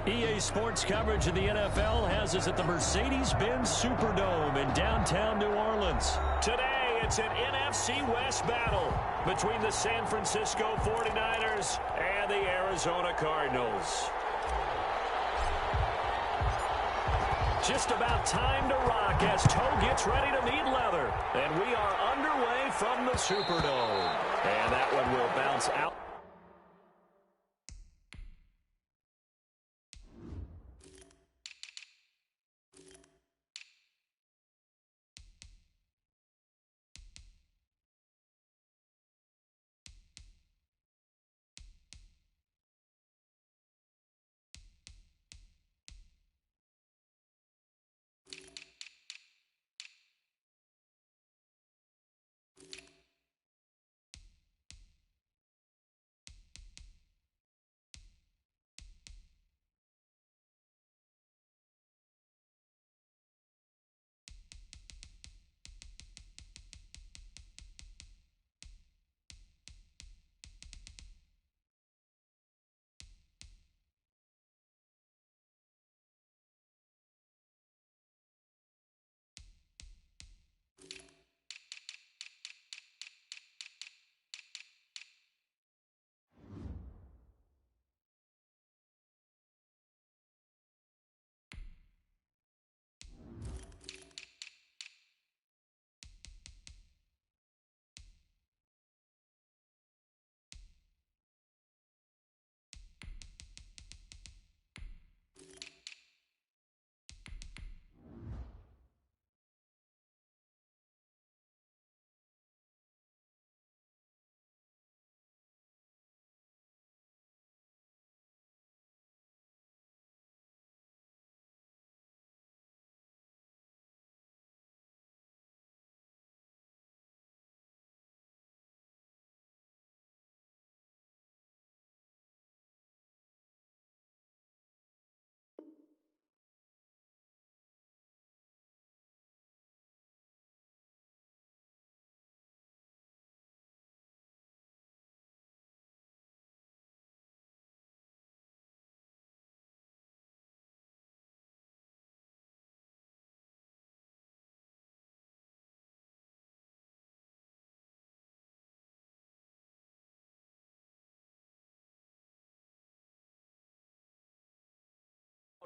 EA Sports coverage of the NFL has us at the Mercedes-Benz Superdome in downtown New Orleans. Today, it's an NFC West battle between the San Francisco 49ers and the Arizona Cardinals. Just about time to rock as toe gets ready to meet leather. And we are underway from the Superdome. And that one will bounce out.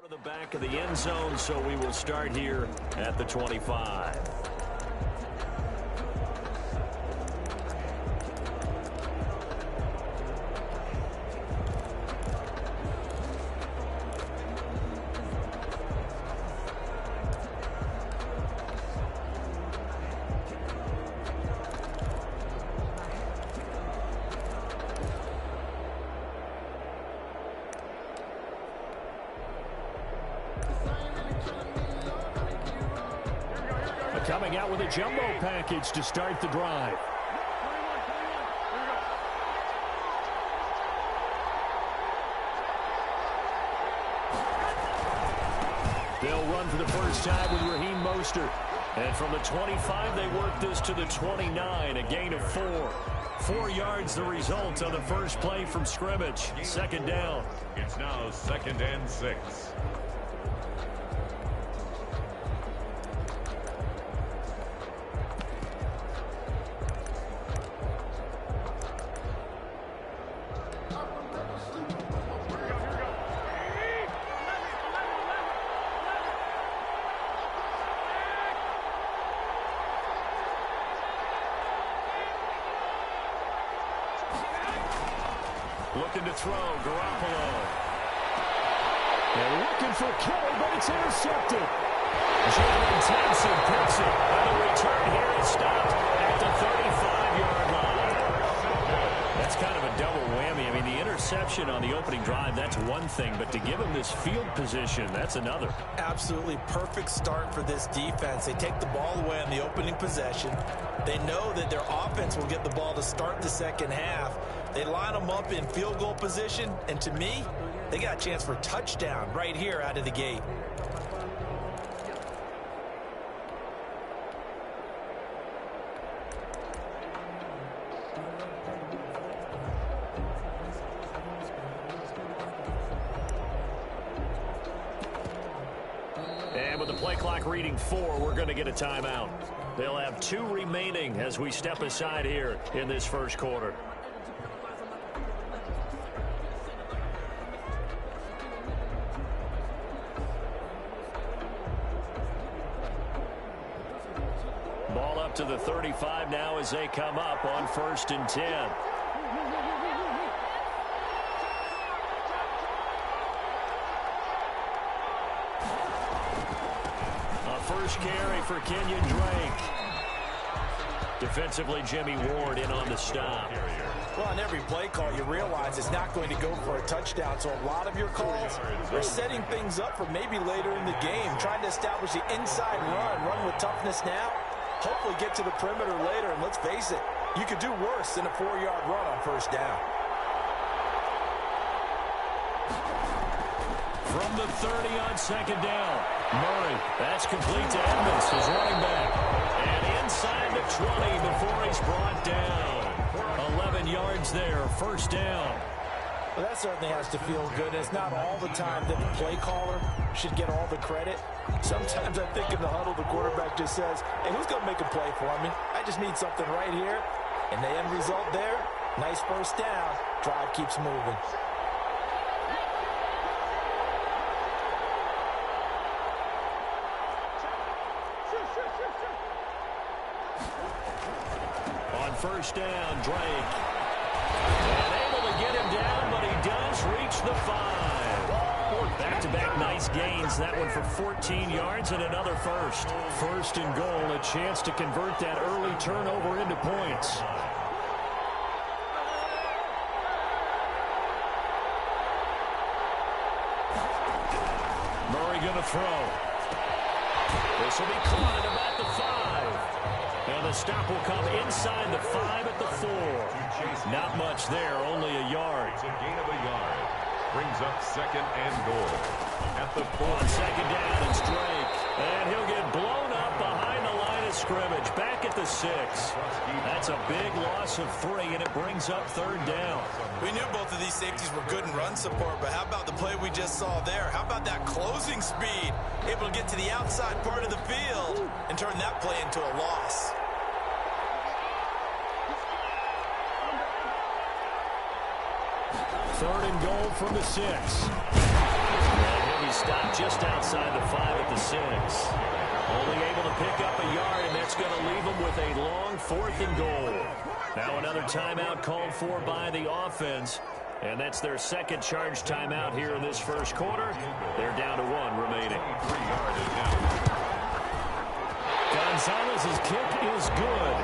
To the back of the end zone, so we will start here at the 25. Coming out with a jumbo package to start the drive. They'll run for the first time with Raheem Mostert. And from the 25, they work this to the 29, a gain of 4. 4 yards the result on the first play from scrimmage. Second down. It's now 2nd and 6. Looking to throw, Garoppolo. They're looking for Kelly, but it's intercepted. Jalen Thompson picks it. And the return here is stopped at the 35-yard line. That's kind of a double whammy. I mean, the interception on the opening drive, that's one thing. But to give him this field position, that's another. Absolutely perfect start for this defense. They take the ball away on the opening possession. They know that their offense will get the ball to start the second half. They line them up in field goal position, and to me, they got a chance for a touchdown right here out of the gate. with the play clock reading 4, we're going to get a timeout. They'll have 2 remaining as we step aside here in this first quarter. Ball up to the 35 now as they come up on 1st and 10. A first carry for Kenyon Drake. Defensively, Jimmy Ward in on the stop. Well, on every play call, you realize it's not going to go for a touchdown. So a lot of your calls are setting things up for maybe later in the game, trying to establish the inside run with toughness now. Hopefully get to the perimeter later, and let's face it, you could do worse than a 4-yard run on 1st down. From the 30 on 2nd down, Murray, that's complete to Edmonds, his running back. And inside the 20 before he's brought down. 11 yards there, 1st down. Well, that certainly has to feel good. It's not all the time that the play caller should get all the credit. Sometimes I think in the huddle, the quarterback just says, hey, who's going to make a play for me? I just need something right here. And the end result there, nice 1st down. Drive keeps moving. On 1st down, Drake. And able to get him down, but he does reach the 5. Back-to-back nice gains. That one for 14 yards and another 1st. 1st and goal, a chance to convert that early turnover into points. Murray going to throw. This will be caught at about the 5. And the stop will come inside the 5 at the 4. Not much there, only a yard. It's a gain of a yard. Brings up 2nd and goal. At the 4. On 2nd down, it's Drake. And he'll get blown up behind the line of scrimmage. Back at the 6. That's a big loss of 3, and it brings up 3rd down. We knew both of these safeties were good in run support, but how about the play we just saw there? How about that closing speed? Able to get to the outside part of the field and turn that play into a loss. Third and goal from the 6. And he'll be stopped just outside the 5 at the 6. Only able to pick up a yard, and that's going to leave him with a long 4th and goal. Now another timeout called for by the offense. And that's their 2nd charge timeout here in this first quarter. They're down to 1 remaining. 3-yard attempt. Gonzalez's kick is good.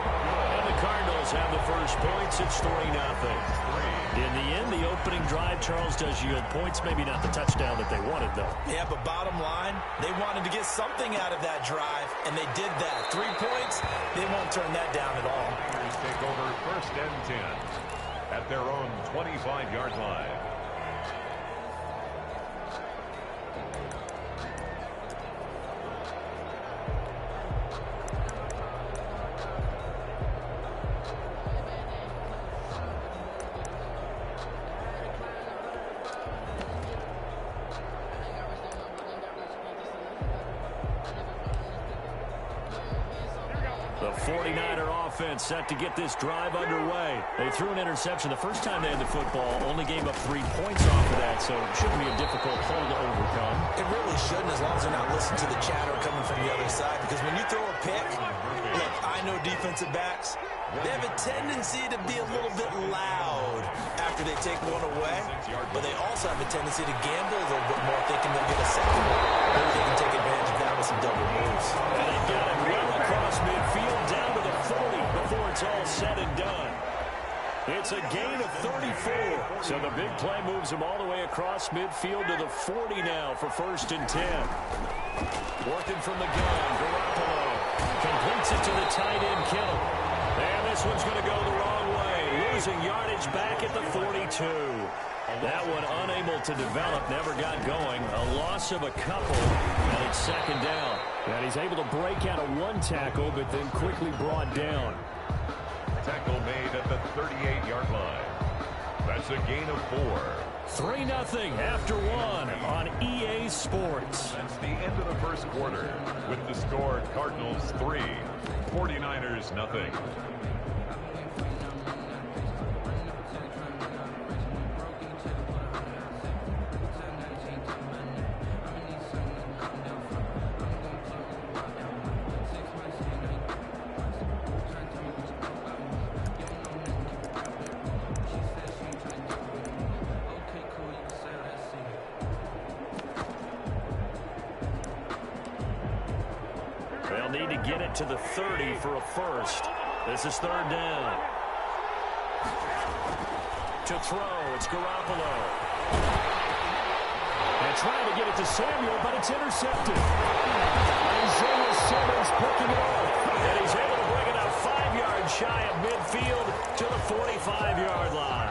And the Cardinals have the first points. It's 3-0. In the end, the opening drive, Charles, does yield points. Maybe not the touchdown that they wanted, though. Yeah, but bottom line, they wanted to get something out of that drive, and they did that. 3 points, they won't turn that down at all. Take over 1st and 10 at their own 25-yard line. The 49er offense set to get this drive underway. They threw an interception the first time they had the football, only gave up 3 points off of that, so it shouldn't be a difficult hole to overcome. It really shouldn't, as long as they're not listening to the chatter coming from the other side, because when you throw a pick, look, I know defensive backs, they have a tendency to be a little bit loud after they take one away, but they also have a tendency to gamble a little bit more, thinking they'll get a second one. Maybe they can take advantage of that with some double moves. And they got it well across midfield down to the 40 before it's all said and done. It's a gain of 34. So the big play moves them all the way across midfield to the 40 now for 1st and 10. Working from the gun, Garoppolo completes it to the tight end, Kittle. And this one's going to go the wrong way. Losing yardage back at the 42. That one unable to develop, never got going. A loss of a couple, and it's 2nd down. And he's able to break out of 1 tackle, but then quickly brought down. Tackle made at the 38-yard line. That's a gain of 4. 3-0 after 1 on EA sports. That's the end of the first quarter. With the score, Cardinals 3, 49ers nothing. They'll need to get it to the 30 for a first. This is third down. To throw, it's Garoppolo. And trying to get it to Samuel, but it's intercepted. Isaiah Simmons picking it up. And he's able to bring it out 5 yards shy of midfield to the 45-yard line.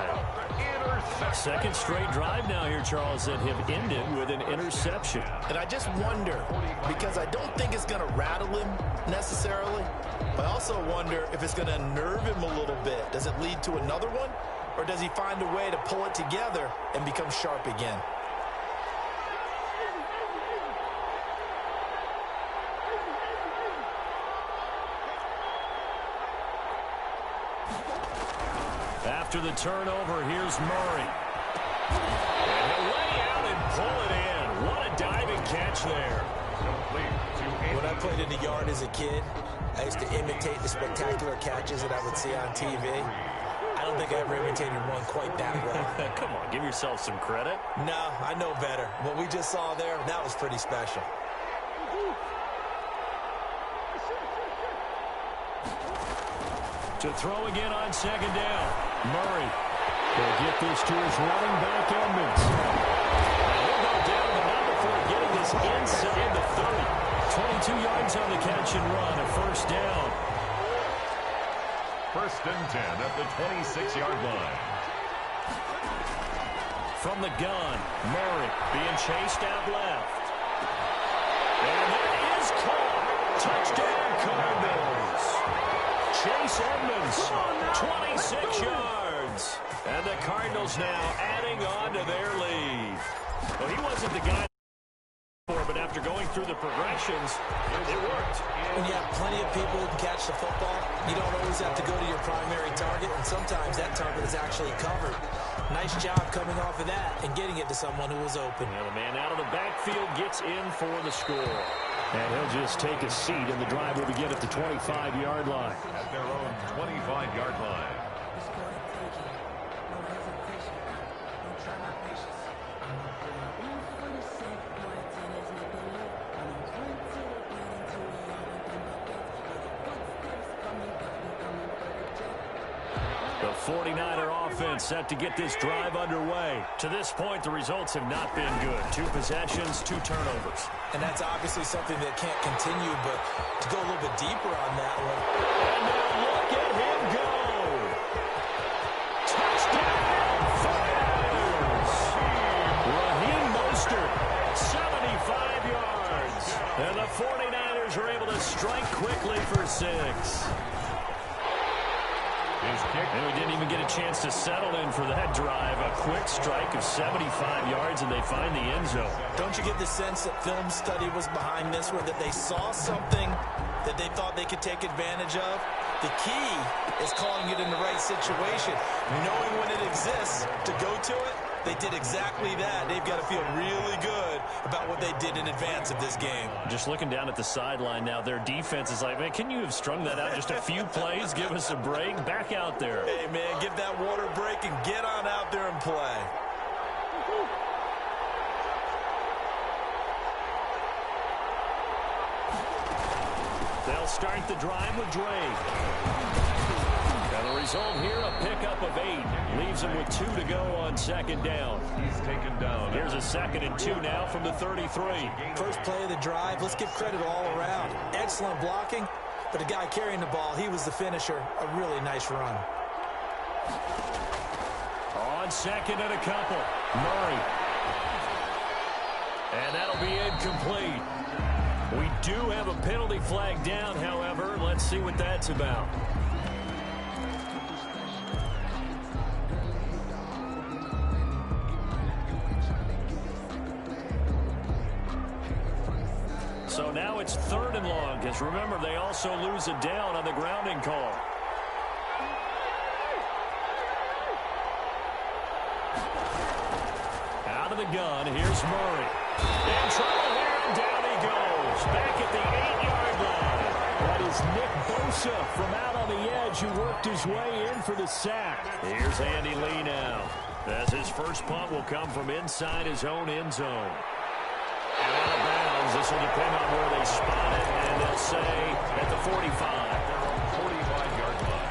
Second straight drive now here, Charles, that have ended with an interception. And I just wonder, because I don't think it's going to rattle him necessarily, but I also wonder if it's going to nerve him a little bit. Does it lead to another one, or does he find a way to pull it together and become sharp again? After the turnover, here's Murray. And he'll lay out and pull it in. What a diving catch there. When I played in the yard as a kid, I used to imitate the spectacular catches that I would see on TV. I don't think I ever imitated one quite that well. Come on, give yourself some credit. No, I know better. What we just saw there, that was pretty special. To throw again on second down. Murray will get this to his running back, Edmonds. And he'll go down, but not before getting this inside the 30. 22 yards on the catch and run, a first down. First and 10 at the 26-yard line. From the gun, Murray being chased out left. And that is caught. Touchdown, Cardinals. Chase Edmonds, 26 yards. And the Cardinals now adding on to their lead. Well, he wasn't the guy before, but after going through the progressions, it worked. When you have plenty of people who can catch the football, you don't always have to go to your primary target, and sometimes that target is actually covered. Nice job coming off of that and getting it to someone who was open. And the man out of the backfield gets in for the score. And he'll just take a seat, and the drive will begin at the 25-yard line. At their own 25-yard line. The 49er offense set to get this drive underway. To this point, the results have not been good. 2 possessions, 2 turnovers. And that's obviously something that can't continue, but to go a little bit deeper on that one. And now look at him go. Touchdown, 49ers. Raheem Mostert, 75 yards. And the 49ers are able to strike quickly for 6. And we didn't even get a chance to settle in for that drive. A quick strike of 75 yards, and they find the end zone. Don't you get the sense that film study was behind this one, that they saw something that they thought they could take advantage of? The key is calling it in the right situation, knowing when it exists to go to it. They did exactly that. They've got to feel really good about what they did in advance of this game. Just looking down at the sideline now, their defense is like, man, can you have strung that out just a few plays? Give us a break. Back out there. Hey, man, give that water break and get on out there and play. They'll start the drive with Drake. And the result here, a pickup of 8. Leaves him with 2 to go on second down. He's taken down. Here's a 2nd and 2 now from the 33. First play of the drive, let's give credit all around. Excellent blocking, but the guy carrying the ball, he was the finisher. A really nice run. On 2nd and a couple, Murray. And that'll be incomplete. We do have a penalty flag down, however. Let's see what that's about. So now it's 3rd and long, because remember, they also lose a down on the grounding call. Out of the gun, here's Murray. In trouble here, and down he goes. Back at the 8-yard line. That is Nick Bosa from out on the edge who worked his way in for the sack. Here's Andy Lee now, as his first punt will come from inside his own end zone. And out of bounds, this will depend on where they spot it, and they'll say at the 45. 45-yard line.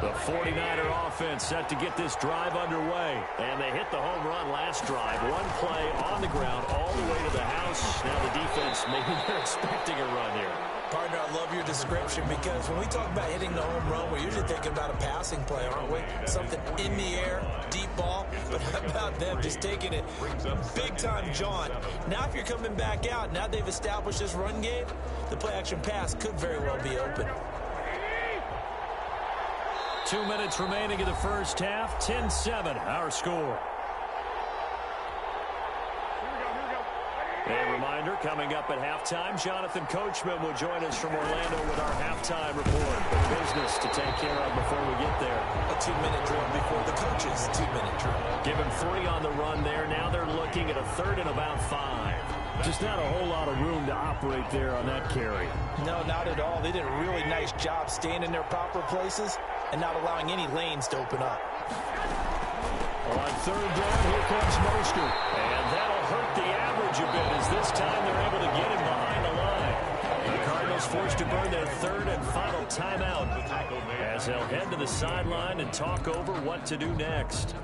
The 49er offense set to get this drive underway. And they hit the home run last drive. One play on the ground all the way to the house. Now the defense, maybe they're expecting a run here. Partner, I love your description because when we talk about hitting the home run, we're usually thinking about a passing play, aren't we? Something in the air, deep ball. But how about them just taking it big-time jaunt? Now if you're coming back out, now they've established this run game, the play-action pass could very well be open. 2 minutes remaining in the first half. 10-7, our score. A reminder, coming up at halftime, Jonathan Coachman will join us from Orlando with our halftime report. Business to take care of before we get there. A 2-minute drill before the coaches' 2-minute drill. Give him 3 on the run there. Now they're looking at a 3rd and about 5. Just not a whole lot of room to operate there on that carry. No, not at all. They did a really nice job staying in their proper places and not allowing any lanes to open up. On 3rd down, here comes Mostert. And that'll hurt the average a bit as this time they're able to get him behind the line. The Cardinals forced to burn their 3rd and final timeout as they'll head to the sideline and talk over what to do next.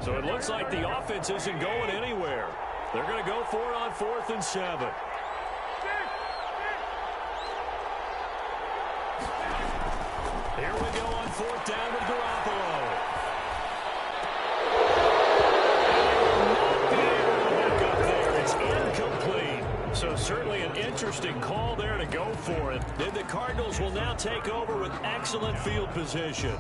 So it looks like the offense isn't going anywhere. They're going to go for it on 4th and 7. Here we go on 4th down with Garoppolo. Back up there. It's incomplete. So certainly an interesting call there to go for it. And the Cardinals will now take over with excellent field position.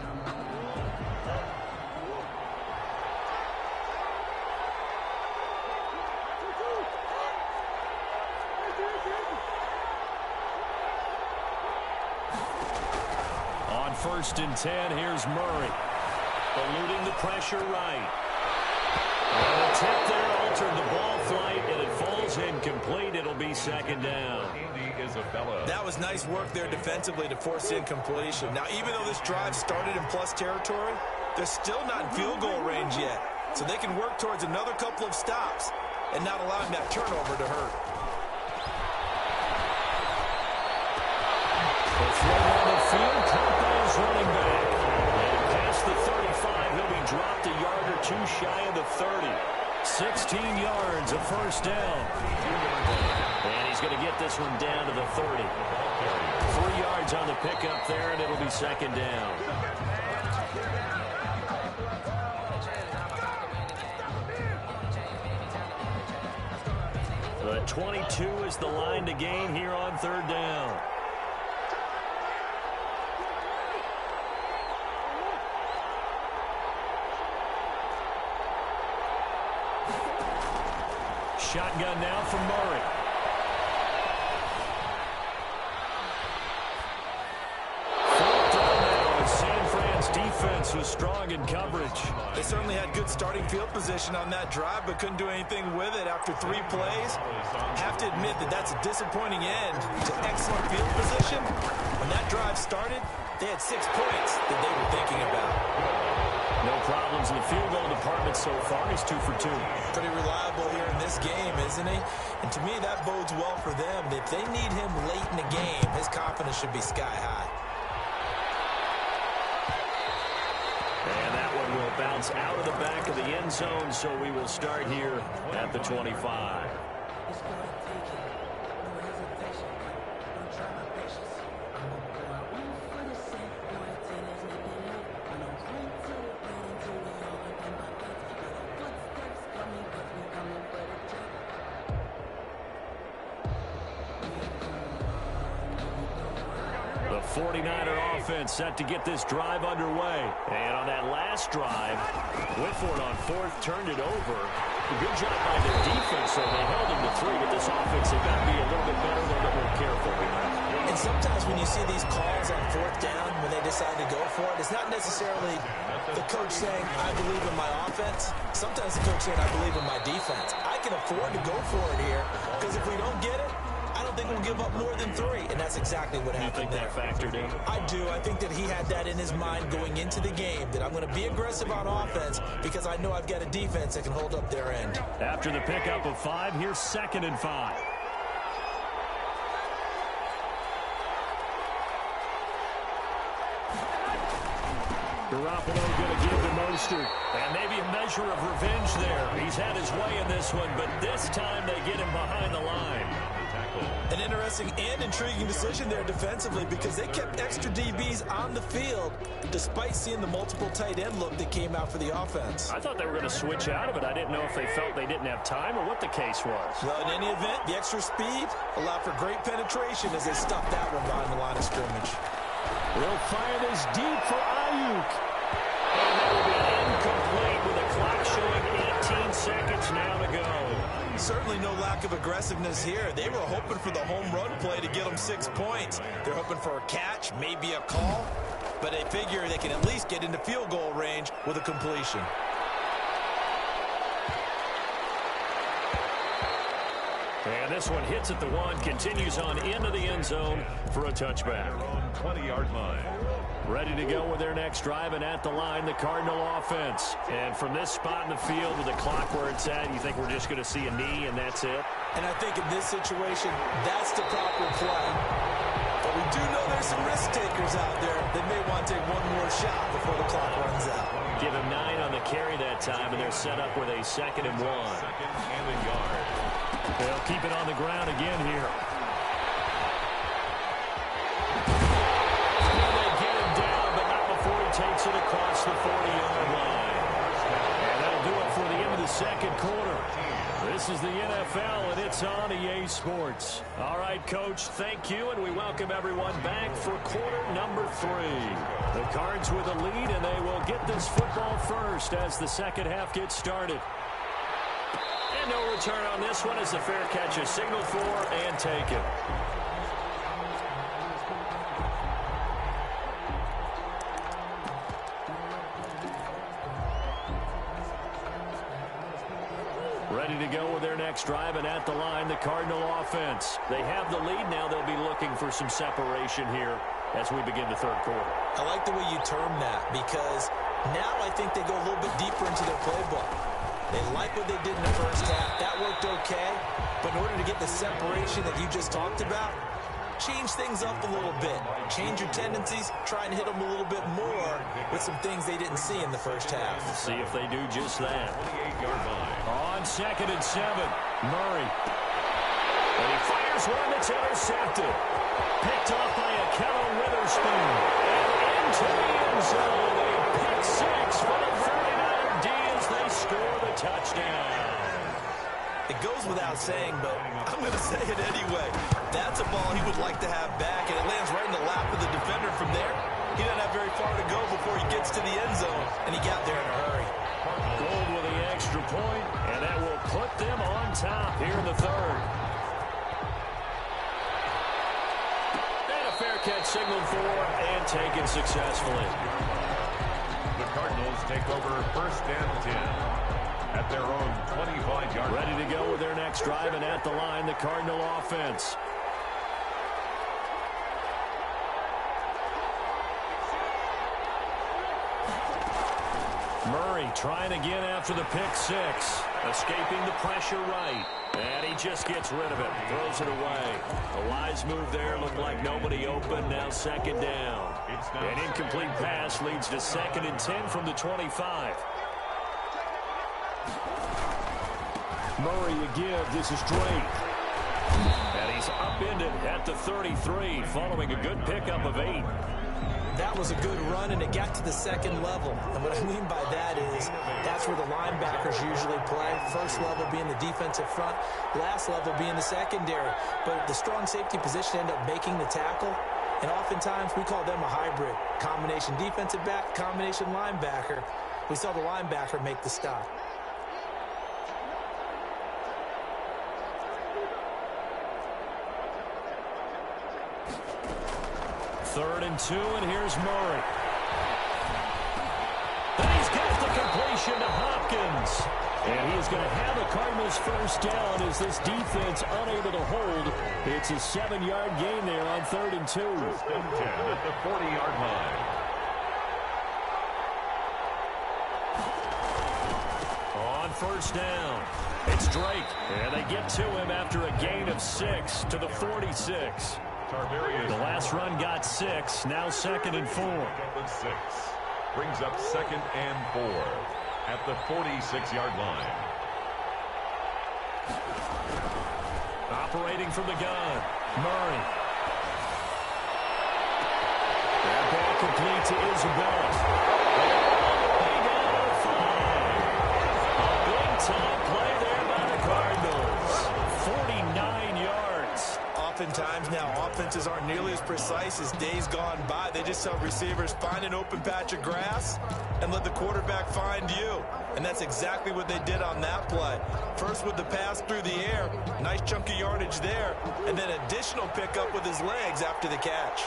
On 1st and 10, here's Murray. Eluding the pressure right. And a tip there altered the ball flight, and it falls incomplete. It'll be 2nd down. That was nice work there defensively to force incompletion. Now, even though this drive started in plus territory, they're still not in field goal range yet. So they can work towards another couple of stops and not allowing that turnover to hurt. The throw on the field, Campbell's running back. And past the 35, he'll be dropped a yard or 2 shy of the 30. 16 yards, a 1st down. And he's going to get this one down to the 30. 3 yards on the pickup there, and it'll be 2nd down. The 22 is the line to gain here on 3rd down. Shotgun now from Murray. Fourth down now as San Fran's defense was strong in coverage. They certainly had good starting field position on that drive, but couldn't do anything with it after 3 plays. Have to admit that that's a disappointing end to excellent field position. When that drive started, they had 6 points that they were thinking about. No problems in the field goal department so far. He's 2 for 2. Pretty reliable here in this game, isn't he? And to me, that bodes well for them. If they need him late in the game, his confidence should be sky high. is out of the back of the end zone, so we will start here at the 25. The 49er offense set to get this drive underway. And on that last drive, Whitford on fourth turned it over. Good job by their defense, so they held him to 3. But this offense, they've got to be a little bit better, a little bit more careful. And sometimes when you see these calls on fourth down, when they decide to go for it, it's not necessarily the coach saying, I believe in my offense. Sometimes the coach saying, I believe in my defense. I can afford to go for it here, because if we don't get it, I don't think we'll give up more than 3, and that's exactly what happened there. You think that factored in? I do. I think that he had that in his mind going into the game, that I'm going to be aggressive on offense because I know I've got a defense that can hold up their end. After the pickup of 5, here's 2nd and 5. Garoppolo going to give to Mostert. And maybe a measure of revenge there. He's had his way in this one, but this time they get him behind the line. An interesting and intriguing decision there defensively, because they kept extra DBs on the field despite seeing the multiple tight end look that came out for the offense. I thought they were going to switch out of it. I didn't know if they felt they didn't have time or what the case was. Well, in any event, the extra speed allowed for great penetration as they stuffed that one behind the line of scrimmage. They'll fire this deep for Ayuk. And that will be incomplete with the clock showing 18 seconds now to go. Certainly no lack of aggressiveness here. They were hoping for the home run play to get them 6 points. They're hoping for a catch, maybe a call, but they figure they can at least get into field goal range with a completion. And this one hits at the 1, continues on into the end zone for a touchback. 20-yard line. Ready to go with their next drive, and at the line, the Cardinal offense. And from this spot in the field with the clock where it's at, you think we're just going to see a knee and that's it? And I think in this situation, that's the proper play. But we do know there's some risk takers out there that may want to take one more shot before the clock runs out. Give him 9 on the carry that time, and they're set up with a 2nd and 1. 2nd and a yard. They'll keep it on the ground again here. Takes it across the 40-yard line. And that'll do it for the end of the second quarter. This is the NFL, and it's on EA Sports. All right, Coach, thank you, and we welcome everyone back for quarter number 3. The Cards with a lead, and they will get this football first as the second half gets started. And no return on this one as the fair catch is signaled for and taken. Ready to go with their next drive, and at the line, the Cardinal offense. They have the lead now. They'll be looking for some separation here as we begin the third quarter. I like the way you term that, because now I think they go a little bit deeper into their playbook. They like what they did in the first half. That worked okay, but in order to get the separation that you just talked about, change things up a little bit. Change your tendencies, try and hit them a little bit more with some things they didn't see in the first half. See if they do just that. 28-yard line. On 2nd and 7, Murray. And he fires one that's intercepted. Picked off by Akello Witherspoon. And into the end zone. A pick 6 for the 49er D as they score the touchdown. It goes without saying, but I'm going to say it anyway. That's a ball he would like to have back, and it lands right in the lap of the defender from there. He doesn't have very far to go before he gets to the end zone, and he got there in a hurry. Gold with the extra point, and that will put them on top here in the third. And a fair catch signaled for and taken successfully. The Cardinals take over 1st and 10. At their own 25-yard line. Ready to go with their next drive, and at the line, the Cardinal offense. Murray trying again after the pick 6. Escaping the pressure right. And he just gets rid of it. Throws it away. A wise move there. Looked like nobody open. Now 2nd down. An incomplete pass leads to 2nd and 10 from the 25. Murray a give. This is Drake. And he's upended at the 33 following a good pickup of 8. That was a good run, and it got to the second level. And what I mean by that is that's where the linebackers usually play. First level being the defensive front, last level being the secondary. But the strong safety position ended up making the tackle. And oftentimes we call them a hybrid. Combination defensive back, combination linebacker. We saw the linebacker make the stop. Third and 2, and here's Murray. And he's got the completion to Hopkins. And he is going to have the Cardinals first down as this defense unable to hold. It's a 7-yard gain there on 3rd and 2. First and 10 at the 40-yard line. On first down, it's Drake. And they get to him after a gain of 6 to the 46. The last run got 6, now 2nd and 4. Brings up 2nd and 4 at the 46-yard line. Operating from the gun, Murray. That ball complete to Isabella. They got a 5. A big-time play there by the Cardinals. 49 yards. Oftentimes now, offenses aren't nearly as precise as days gone by. They just tell receivers, find an open patch of grass and let the quarterback find you. And that's exactly what they did on that play. First with the pass through the air, nice chunk of yardage there, and then additional pickup with his legs after the catch.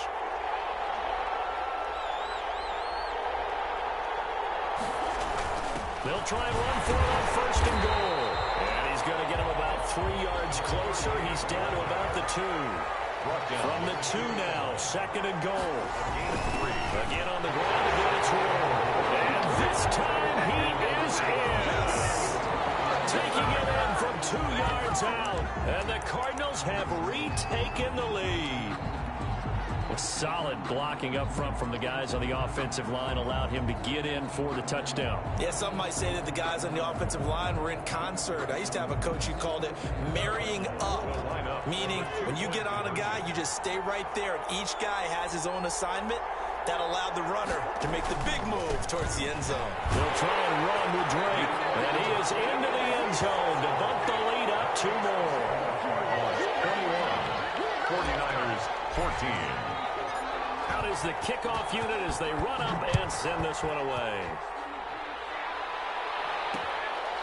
They'll try and run for it on 1st and goal. And he's going to get him about 3 yards closer. He's down to about the 2. From the 2 now, 2nd and goal. Again on the ground, again it's Ward. And this time he is in. Taking it in from 2 yards out. And the Cardinals have retaken the lead. Solid blocking up front from the guys on the offensive line allowed him to get in for the touchdown. Yeah, some might say that the guys on the offensive line were in concert. I used to have a coach who called it marrying up, meaning when you get on a guy, you just stay right there, and each guy has his own assignment. That allowed the runner to make the big move towards the end zone. They'll try and run with Drake, and he is into the end zone to bump the lead up 2 more. 21, 49ers 14. Out is the kickoff unit as they run up and send this one away.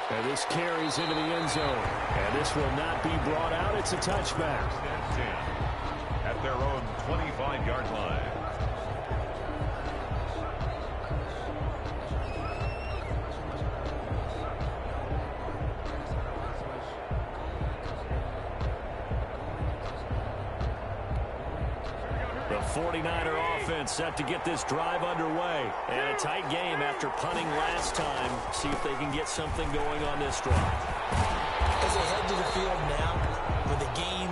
And this carries into the end zone. And this will not be brought out. It's a touchback. First and 10 at their own 25-yard line. The 49er offense set to get this drive underway. And a tight game after punting last time. See if they can get something going on this drive. As they head to the field now, with the game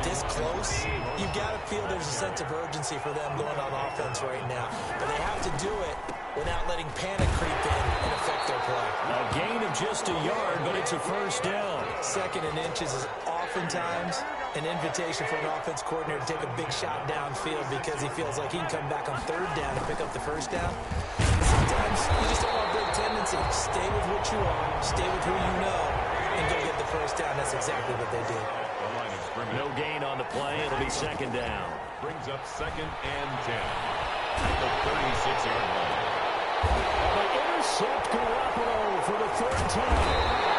this close, you've got to feel there's a sense of urgency for them going on offense right now. But they have to do it without letting panic creep in and affect their play. A gain of just a yard, but it's a first down. 2nd and inches is oftentimes an invitation for an offense coordinator to take a big shot downfield because he feels like he can come back on 3rd down and pick up the first down. Sometimes you just don't want a big tendency. Stay with what you are, stay with who you know, and go get the first down. That's exactly what they did. No gain on the play. It'll be 2nd down. Brings up 2nd and 10 at the 36-yard line. And they intercept Garoppolo for the 3rd time.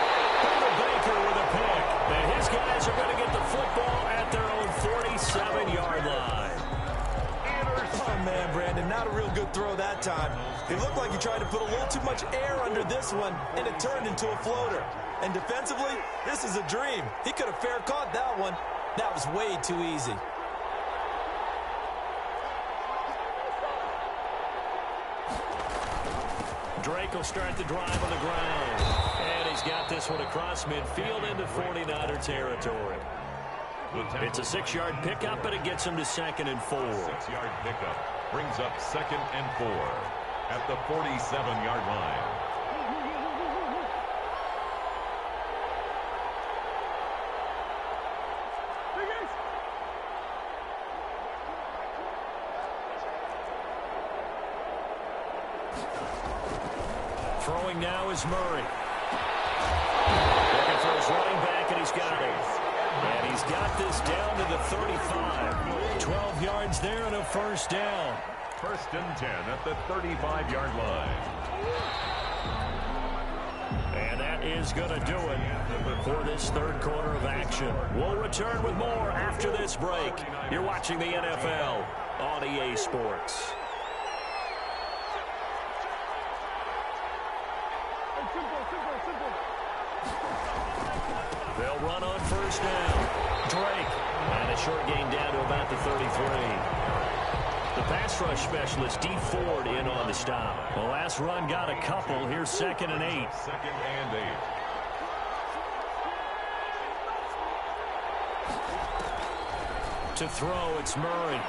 Baker with a pick. And his guys are going to get the football at their own 47-yard line. Oh, man, Brandon, not a real good throw that time. It looked like he tried to put a little too much air under this one, and it turned into a floater. And defensively, this is a dream. He could have fair caught that one. That was way too easy. Drake will start the drive on the ground. And he's got this one across midfield into 49er territory. It's a 6-yard pickup, but it gets him to 2nd and 4. 6-yard pickup brings up 2nd and 4 at the 47-yard line. Throwing now is Murray. Looking for his running back, and he's got it. And he's got this down to the 35. 12 yards there and a first down. First and 10 at the 35-yard line. And that is going to do it for this third quarter of action. We'll return with more after this break. You're watching the NFL on EA Sports. They'll run on first down. Drake. And a short gain down to about the 33. The pass rush specialist, D. Ford, in on the stop. The last run got a couple. Here's 2nd and 8. 2nd and 8. To throw, it's Murray.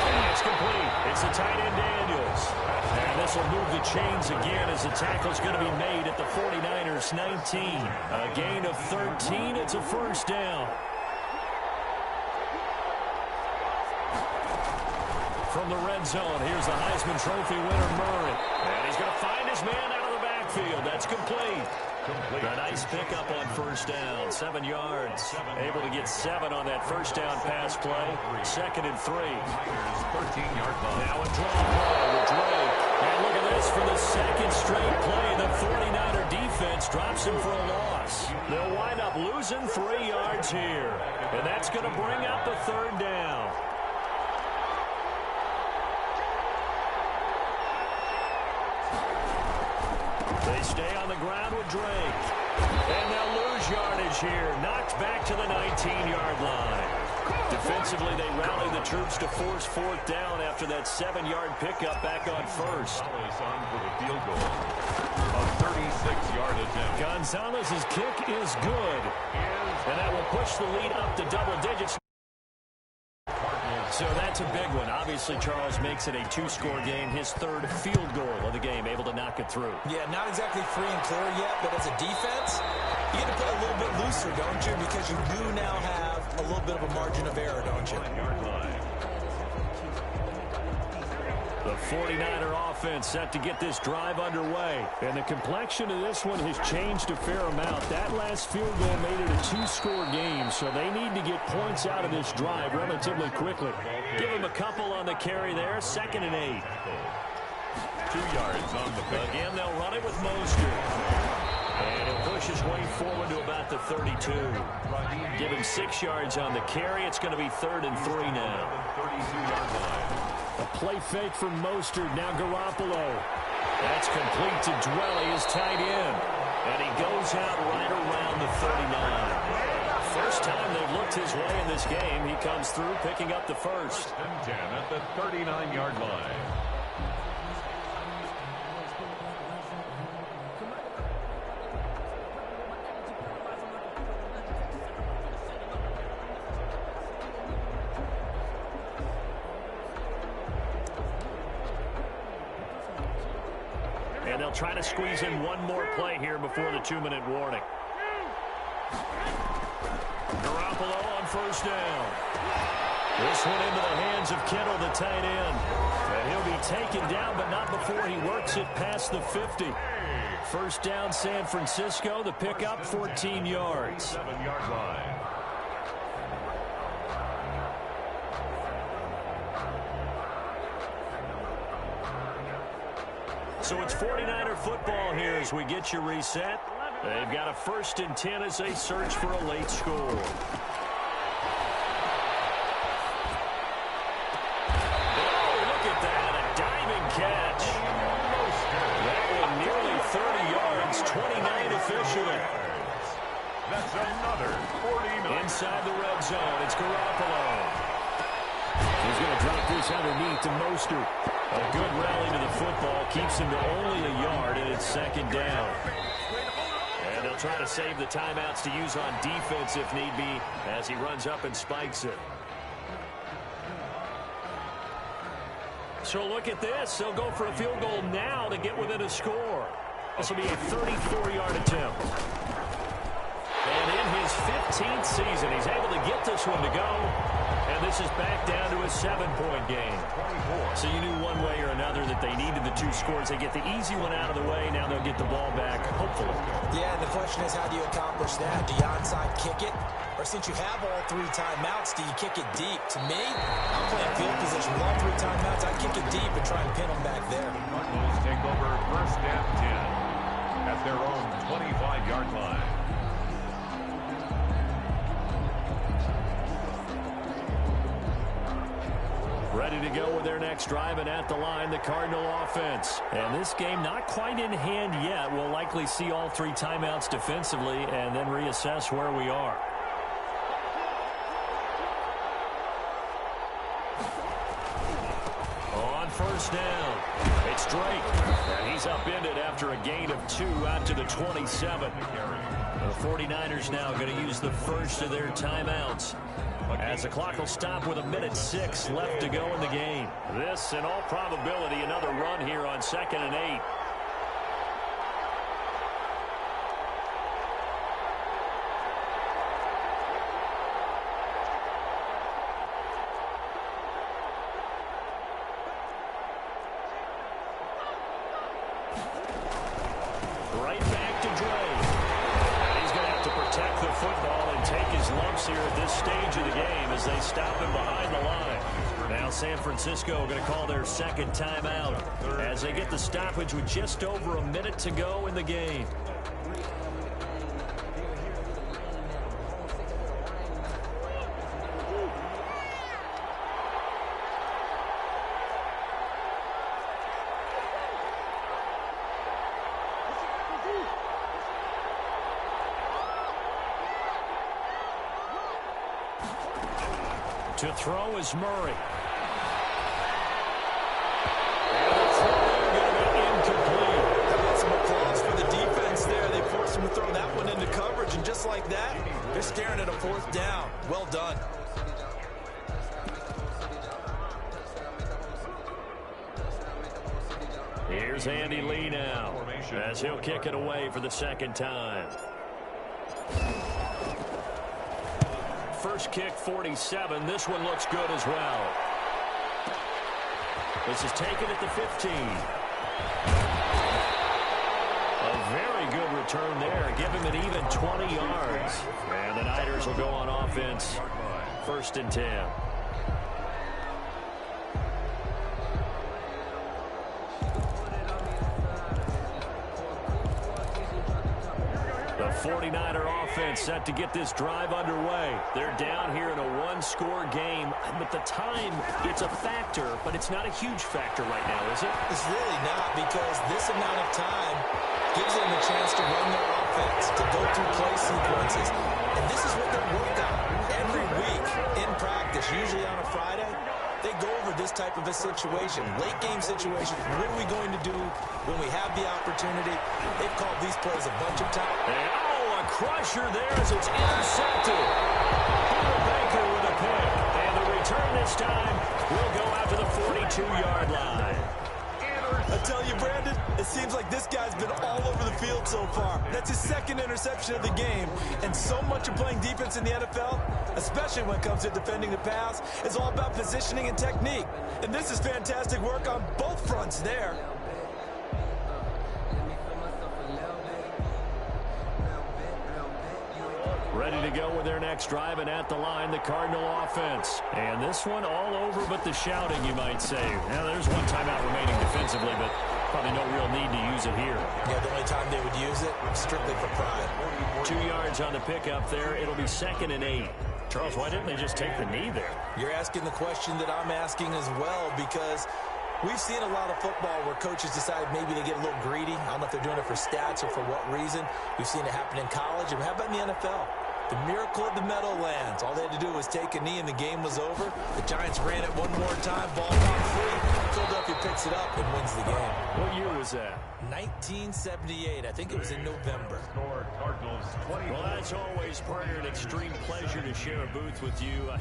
And it's complete. It's the tight end, Daniels. And this will move the chains again as the tackle's going to be made at the 49ers 19. A gain of 13. It's a first down. From the red zone, here's the Heisman Trophy winner, Murray. And he's going to find his man out of the backfield. That's complete. A nice pickup on first down. 7 yards. Able to get 7 on that first down pass play. 2nd and 3. 13-yard line. Now a draw play with Drake. And look at this for the second straight play. The 49er defense drops him for a loss. They'll wind up losing 3 yards here. And that's going to bring up the third down. They stay on the ground with Drake. And they'll lose yardage here. Knocked back to the 19-yard line. Defensively, they rally the troops to force 4th down after that 7-yard pickup back on first. Gonzalez on for the field goal. A 36-yard attempt. Gonzalez's kick is good. And that will push the lead up to double digits. So that's a big one. Obviously, Charles makes it a 2-score game. His 3rd field goal of the game, able to knock it through. Yeah, not exactly free and clear yet, but as a defense, you get to play a little bit looser, don't you? Because you do now have a little bit of a margin of error, don't you? The 49er offense set to get this drive underway. And the complexion of this one has changed a fair amount. That last field goal made it a 2-score game, so they need to get points out of this drive relatively quickly. Give him a couple on the carry there. 2nd and 8. 2 yards on the pick. Again, they'll run it with Mostert. And he'll push his way forward to about the 32. Give him 6 yards on the carry. It's going to be 3rd and 3 now. 32-yard line. A play fake from Mostert. Now Garoppolo. That's complete to Dwelly, his tight end. And he goes out right around the 39. First time they've looked his way in this game. He comes through picking up the first. 1st and 10 at the 39-yard line. And they'll try to squeeze in one more play here before the 2-minute warning. Garoppolo on first down. This one into the hands of Kittle, the tight end. And he'll be taken down, but not before he works it past the 50. First down, San Francisco. The pickup, 14 yards. 7-yard line. So it's 49er football here as we get you reset. They've got a 1st and 10 as they search for a late score. Oh, look at that, a diving catch. That one nearly 30 yards, 29 officially. That's another 49. Inside the red zone, it's Garoppolo. He's going to drop this underneath to Mostert. A good rally to the football keeps him to only a yard, and it's 2nd down. And they'll try to save the timeouts to use on defense if need be as he runs up and spikes it. So look at this. They'll go for a field goal now to get within a score. This will be a 34-yard attempt. And in his 15th season, he's able to get this one to go. And this is back down to a 7-point game. So you knew one way or another that they needed the 2 scores. They get the easy one out of the way. Now they'll get the ball back, hopefully. Yeah, and the question is, how do you accomplish that? Do you onside kick it? Or since you have all 3 timeouts, do you kick it deep? To me, I'm playing field position with all 3 timeouts. I kick it deep and try and pin them back there. Cardinals take over first and 10 at their own 25-yard line. Ready to go with their next drive, and at the line, the Cardinal offense. And this game not quite in hand yet. We'll likely see all 3 timeouts defensively and then reassess where we are. On first down, it's Drake. And he's upended after a gain of 2 out to the 27. The 49ers now going to use the first of their timeouts, as the clock will stop with 1:06 left to go in the game. This, in all probability, another run here on 2nd and 8. Right back to Drake. He's going to have to protect the football and take his lumps here at this stage of the game as they stop him behind the line. Now San Francisco going to call their second timeout as they get the stoppage with just over a minute to go in the game. To throw is Murray. And the throw going to be incomplete. How about some applause for the defense there? They forced him to throw that one into coverage, and just like that, they're staring at a 4th down. Well done. Here's Andy Lee now, as he'll kick it away for the second time. First kick, 47. This one looks good as well. This is taken at the 15. A very good return there. Give him an even 20 yards. And the Niners will go on offense. 1st and 10. The 49er offense set to get this drive underway. They're down here in a 1-score game, but the time, it's a factor, but it's not a huge factor right now, is it? It's really not, because this amount of time gives them a chance to run their offense, to go through play sequences, and this is what they work on every week in practice, usually on a Friday. They go over this type of a situation, late game situation. What are we going to do when we have the opportunity? They've called these plays a bunch of times. And, a crusher there as it's intercepted. Peter Baker with a pick. And the return this time will go out to the 42-yard line. I tell you, Brandon, it seems like this guy's been all over the field so far. That's his 2nd interception of the game. And so much of playing defense in the NFL, especially when it comes to defending the pass, is all about positioning and technique. And this is fantastic work on both fronts there. Ready to go with their next drive, and at the line, the Cardinal offense. And this one all over but the shouting, you might say. Now, there's one timeout remaining defensively, but probably no real need to use it here. Yeah, the only time they would use it, strictly for pride. 2 yards on the pickup there. It'll be 2nd and 8. Charles, why didn't they just take the knee there? You're asking the question that I'm asking as well, because we've seen a lot of football where coaches decide maybe they get a little greedy. I don't know if they're doing it for stats or for what reason. We've seen it happen in college. And how about in the NFL? The miracle of the Meadowlands. All they had to do was take a knee and the game was over. The Giants ran it one more time. Ball got free. Philadelphia picks it up and wins the game. What year was that? 1978. I think it was in November. Well, as always, partner, an extreme pleasure to share a booth with you.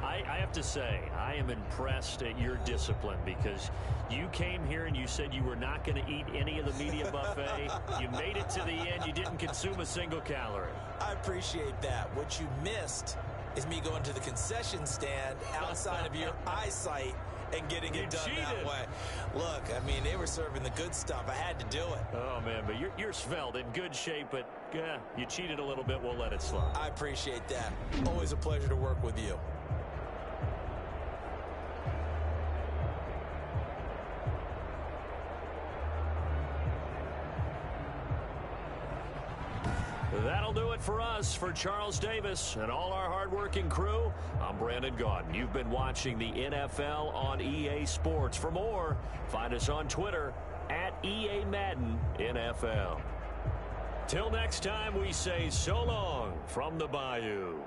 I have to say, I am impressed at your discipline, because you came here and you said you were not going to eat any of the media buffet. You made it to the end. You didn't consume a single calorie. I appreciate that. What you missed is me going to the concession stand outside of your eyesight and getting it done that way. Look, I mean, they were serving the good stuff. I had to do it. Oh, man, but you're svelte, in good shape, but you cheated a little bit. We'll let it slide. I appreciate that. Always a pleasure to work with you. That'll do it for us. For Charles Davis and all our hardworking crew, I'm Brandon Gaudin. You've been watching the NFL on EA Sports. For more, find us on Twitter at EA Madden NFL. Till next time, we say so long from the Bayou.